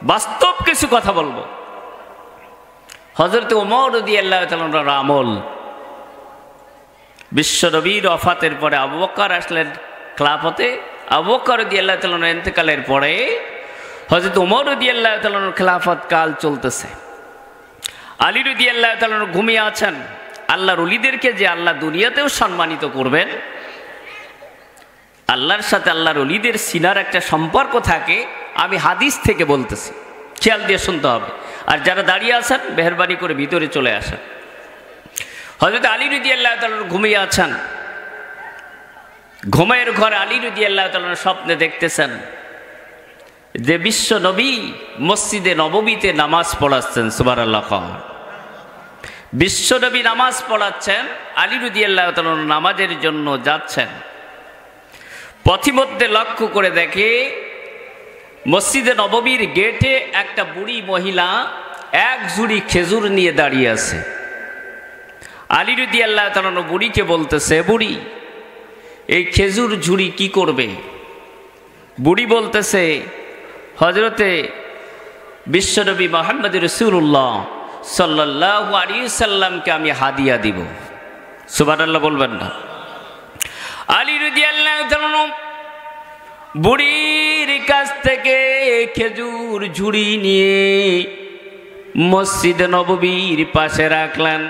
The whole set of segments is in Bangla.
বাস্তব কিছু কথা বলবো। হযরত ওমর রাদিয়াল্লাহু তাআলার আমল, বিশ্বনবীর ওফাতের পরে আবু বকর আসলেন খেলাফতে। আবু বকর রাদিয়াল্লাহু তাআলার ইন্তেকালের পরে হযরত ওমর রাদিয়াল্লাহু তাআলার খেলাফত কাল চলতেছে। আলী রাদিয়াল্লাহু তাআলা ঘুমিয়ে আছেন। আল্লাহর ওলিদেরকে যে আল্লাহ দুনিয়াতেও সম্মানিত করবেন, আল্লাহর সাথে আল্লাহর ওলিদের সিনার একটা সম্পর্ক থাকে, আমি হাদিস থেকে বলতেছি, খেয়াল দিয়ে শুনতে হবে। আর যারা দাঁড়িয়ে আছেন মেহেরবানি করে ভিতরে চলে আসেন। হযরত আলী রাদিয়াল্লাহু তাআলা ঘুমিয়ে আছেন। ঘুমের ঘরে আলী রাদিয়াল্লাহু তাআলা স্বপ্নে দেখতেছেন যে বিশ্ব নবী মসজিদে নববীতে নামাজ পড়াচ্ছেন। সুবহানাল্লাহ। বিশ্ব নবী নামাজ পড়াচ্ছেন, আলী রাদিয়াল্লাহু তাআলা নামাজের জন্য যাচ্ছেন। পথিমধ্যে লক্ষ্য করে দেখে মসজিদে নববীর গেটে একটা বুড়ি মহিলা এক ঝুড়ি খেজুর নিয়ে দাঁড়িয়ে আছে। আলী রাদিয়াল্লাহু তাআলা বুড়িকে বলতেছে, বুড়ি এই খেজুর ঝুড়ি কি করবে? বুড়ি বলতেছে, হযরতে বিশ্বনবী মুহাম্মদ রাসূলুল্লাহ সাল্লাল্লাহু আলাইহি সাল্লামকে আমি হাদিয়া দিব। সুবহানাল্লাহ বলবেন না? আলী রাদিয়াল্লাহু তাআলা বুড়ির কাছ থেকে খেজুর ঝুড়ি নিয়ে মসজিদে নববীর পাশে রাখলেন।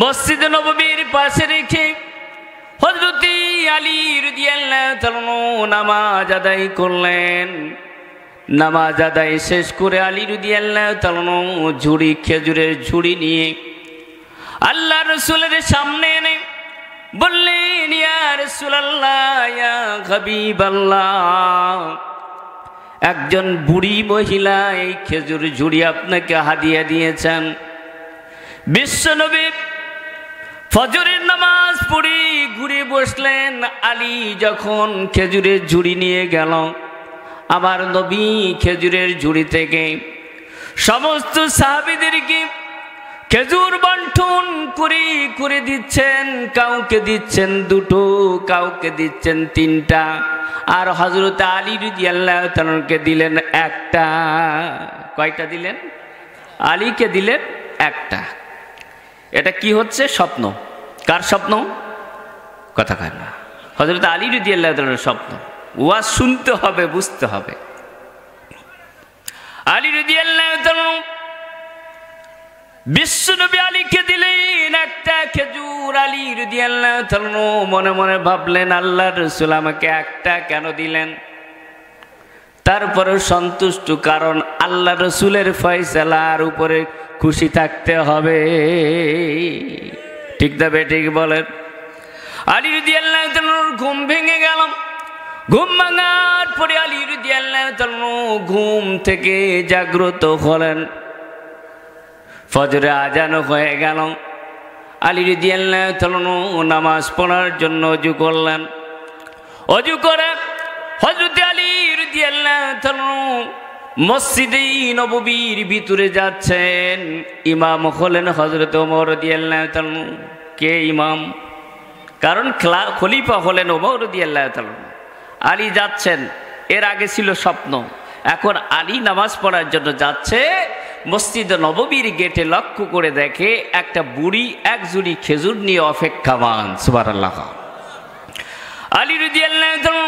মসজিদে নববীর পাশে রেখে হযরত আলী রাদিয়াল্লাহু তাআলা নামাজ আদায় করলেন। নামাজ আদায় শেষ করে আলী রাদিয়াল্লাহু তাআলা ঝুড়ি খেজুরের ঝুড়ি নিয়ে আল্লাহ রাসূলের সামনে এনে বললেন, ইয়া রাসূলুল্লাহ, ইয়া হাবিবাল্লাহ, একজন বুড়ি মহিলা এই খেজুর ঝুড়ি আপনাকে হাদিয়া দিয়েছেন। বিশ্বনবী ফজরের নামাজ পড়ে ঘুরে বসলেন। আলী যখন খেজুরের ঝুড়ি নিয়ে গেল, আমার নবী খেজুরের ঝুড়ি থেকে সমস্ত সাহাবীদেরকে খেজুর বন্টন করে করে দিচ্ছেন। কাউকে দিচ্ছেন দুটো, কাউকে দিচ্ছেন তিনটা, আর হযরত আলী রাদিয়াল্লাহু তাআলাকে দিলেন একটা। কয়টা দিলেন? আলীকে দিলেন একটা। এটা কি হচ্ছে? স্বপ্ন। কার স্বপ্ন? কথা কয় না। হযরত আলী রাদিয়াল্লাহু তাআলার স্বপ্ন। ওয়াজ শুনতে হবে, বুঝতে হবে। আলী রাদিয়াল্লাহু তাআলা বিশ্বনবী আলীকে দিলেন একটা খেজুর। আলী রাদিয়াল্লাহু তাআলা মনে মনে ভাবলেন, আল্লাহর রাসূল আমাকে একটা কেন দিলেন? তারপরে সন্তুষ্ট, কারণ আল্লাহ রাসূলের ফয়সালার উপরে খুশি থাকতে হবে। ঠিক না বেঠিক বলেন? আলী রাদিয়াল্লাহু তাআলার ঘুম ভেঙে গেল। ঘুম ভাঙার পরে আলী রাদিয়াল্লাহু তাআলা ঘুম থেকে জাগ্রত হলেন। ফজরে আজান হয়ে গেল। আলী রাদিয়াল্লাহু তাআলা নামাজ পড়ার জন্য ওযু করলেন। ওযু করে হযরত আলী রাদিয়াল্লাহু তাআলা মসজিদে নববীর ভিতরে যাচ্ছেন। ইমাম হলেন হযরত ওমর রাদিয়াল্লাহু তাআলা। কে ইমাম? কারণ খলিফা হলেন ওমর রাদিয়াল্লাহু তাআলা। আলী যাচ্ছেন, এর আগে ছিল স্বপ্ন। এখন আলী নামাজ পড়ার জন্য যাচ্ছে। মসজিদে নববীর গেটে লক্ষ্য করে দেখে একটা বুড়ি এক ঝুড়ি খেজুর নিয়ে অপেক্ষামান। সুবহানাল্লাহ। আলী রাদিয়াল্লাহু তাআলা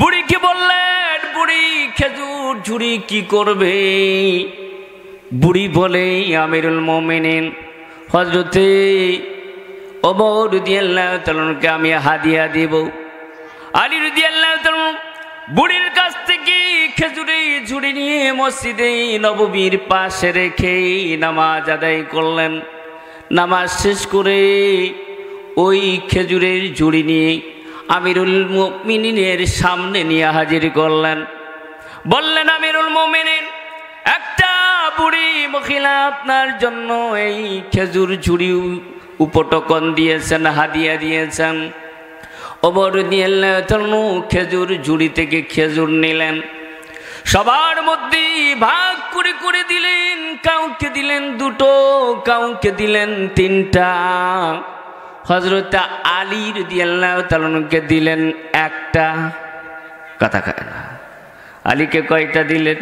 বুড়িকে বললেন, বুড়ি খেজুর ঝুড়ি কি করবে? বুড়ি বলে, আমিরুল মুমিনিন হযরতে ওমর রাদিয়াল্লাহু তাআলাকে আমি হাদিয়া দেব। আলী রাদিয়াল্লাহু তাআলা বুড়ির কাছ থেকে খেজুরের ঝুড়ি নিয়ে মসজিদে নববীর পাশে রেখে নামাজ আদায় করলেন। নামাজ শেষ করে ওই খেজুরের ঝুড়ি নিয়ে আমিরুল মুমিনিনের সামনে নিয়ে হাজির করলেন। বললেন, আমিরুল মুমিনিন, একটা বুড়ি মহিলা আপনার জন্য এই খেজুর ঝুড়ি উপটকন দিয়েছেন, হাদিয়া দিয়েছেন। ওমর রাদিয়াল্লাহু তাআলা খেজুর ঝুড়ি থেকে খেজুর নিলেন, সবার মধ্যে ভাগ করে করে দিলেন। কাউকে দিলেন দুটো, কাউকে দিলেন তিনটা। হযরত আলী রাদিয়াল্লাহু তাআলাকে দিলেন একটা। কথা কয় না? আলীকে কয়টা দিলেন?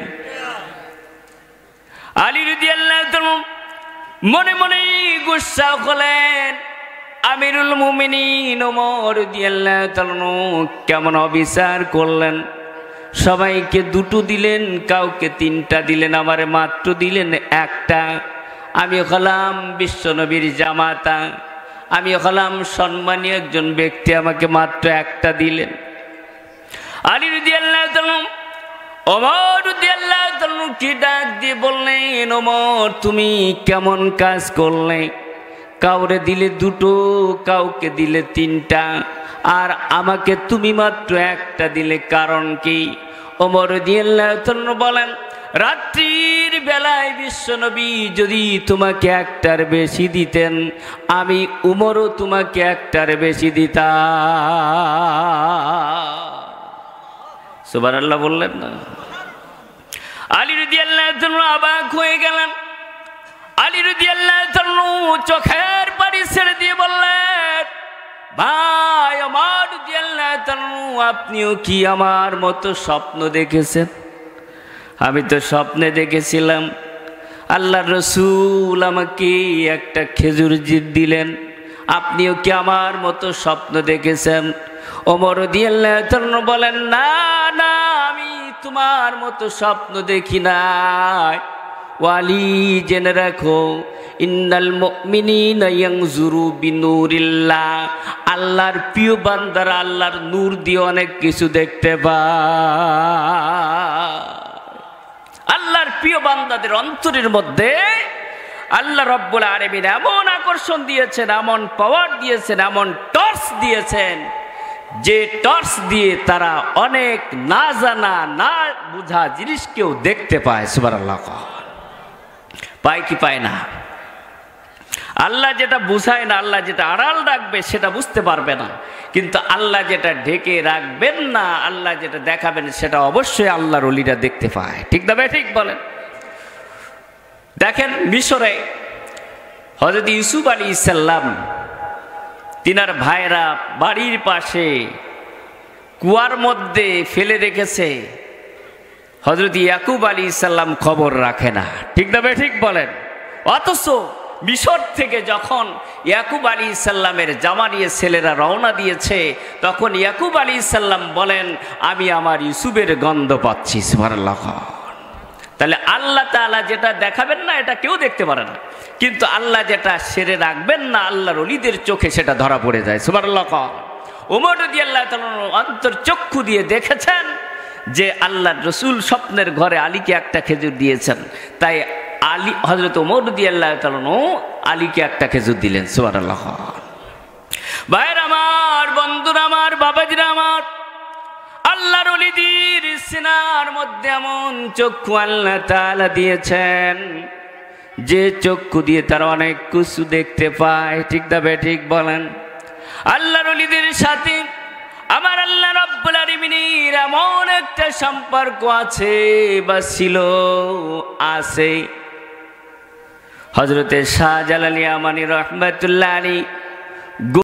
আলী রাদিয়াল্লাহু তাআলা মনে মনে গুসা হলেন, আমিরুল মুমিনিন ওমর রাদিয়াল্লাহু তাআলা কেমন অবিচার করলেন। সবাইকে দুটো দিলেন, কাউকে তিনটা দিলেন, আমারে মাত্র দিলেন একটা। আমি হলাম বিশ্বনবীর জামাতা, আমি হলাম সম্মানীয় একজন ব্যক্তি, আমাকে মাত্র একটা দিলেন। আলী রাদিয়াল্লাহু তাআলা ওমর রাদিয়াল্লাহু তাআলা কি ডাক দিয়ে বললেন, ওমর তুমি কেমন কাজ করলে? কাউরে দিলে দুটো, কাউকে দিলে তিনটা, আর আমাকে তুমি মাত্র একটা দিলে, কারণ কি? ওমর রাদিয়াল্লাহু তাআলা বলেন, রাত্রির বেলায় বিশ্বনবী যদি তোমাকে একটার বেশি দিতেন, আমি উমরও তোমাকে একটার বেশি দিতাম। সুবহানাল্লাহ বললেন না? আলী রাদিয়াল্লাহু তাআলা অবাক হয়ে গেলেন। আলী রাদিয়াল্লাহু তাআলা চোখের পানি ছেড়ে দিয়ে বললেন, ভাই ওমর রাদিয়াল্লাহু তাআলা, আপনিও কি আমার মতো স্বপ্ন দেখেছেন? আমি তো স্বপ্নে দেখেছিলাম আল্লাহর রাসূল আমাকে একটা খেজুর দিলেন, আপনিও কি আমার মতো স্বপ্ন দেখেছেন? ওমর রাদিয়াল্লাহু তাআলা বলেন, না না, আমি তোমার মতো স্বপ্ন দেখি নাই। ওয়ালি জেনে রাখো, ইন্নাল মুমিনিনা ইয়ানজুরু বিনুরিল্লাহ, আল্লাহর প্রিয় বান্দারা আল্লাহর নূর দিয়ে অনেক কিছু দেখতে পায়। আল্লাহর প্রিয় বান্দাদের অন্তরের মধ্যে আল্লাহ রাব্বুল আলামিন এমন আকর্ষণ দিয়েছেন, এমন পাওয়ার দিয়েছেন, এমন টর্চ দিয়েছেন, যে টর্চ দিয়ে তারা অনেক না জানা না বুঝা জিনিসকেও দেখতে পায়। সুবহানাল্লাহ। পায় কি পায় না? আল্লাহ যেটা বুঝায় না, আল্লাহ যেটা আড়াল রাখবে সেটা বুঝতে পারবে না, কিন্তু আল্লাহ যেটা ঢেকে রাখবেন না, আল্লাহ যেটা দেখাবেন সেটা অবশ্যই আল্লাহর ওলিরা দেখতে পায়। ঠিক না ভাই? ঠিক বলেন। দেখেন মিশরে হযরত ইউসুফ আলাইহিস সালাম তিনার ভাইরা বাড়ির পাশে কুয়ার মধ্যে ফেলে রেখেছে, হযরত ইয়াকুব আলাইহিস সালাম খবর রাখে না। ঠিক না ভাই? ঠিক বলেন। অথচ মিশর থেকে যখন ইয়াকুব আলাইহিস সালামের জামা নিয়ে ছেলেরা রওনা দিয়েছে, তখন ইয়াকুব আলাইহিস সালাম বলেন, আমি আমার ইউসুফের গন্ধ পাচ্ছি। সুবহানাল্লাহ। তাহলে আল্লাহ তাআলা যেটা দেখাবেন না এটা কেউ দেখতে পারে না, কিন্তু আল্লাহ যেটা সেরে রাখবেন না, আল্লাহর ওলিদের চোখে সেটা ধরা পড়ে যায়। সুবহানাল্লাহ। ওমর রাদিয়াল্লাহু তাআলা অন্তর চক্ষু দিয়ে দেখেছেন যে আল্লাহর রাসূল স্বপ্নের ঘরে আলীকে একটা খেজুর দিয়েছেন, তাই আলী হযরত ওমর রাদিয়াল্লাহু তাআলা আলীকে একটা খেজুর দিলেন। সুবহানাল্লাহ। ভাইরা আমার, বন্ধুরা আমার, বাবাজিরা আমার, আল্লাহর ওলিদের সিনার মধ্যে এমন চক্ষু আল্লাহ তাআলা দিয়েছেন যে চক্ষু দিয়ে তারা অনেক কিছু দেখতে পায়। ঠিক না ভাই? ঠিক বলেন। আল্লাহর ওলিদের সাথে আমার আল্লাহ রাব্বুল আলামিনের এমন একটা সম্পর্ক আছে বা ছিল, আছে। হযরতে শাহজালাল ইয়ামানী রাহমাতুল্লাহ আলাইহি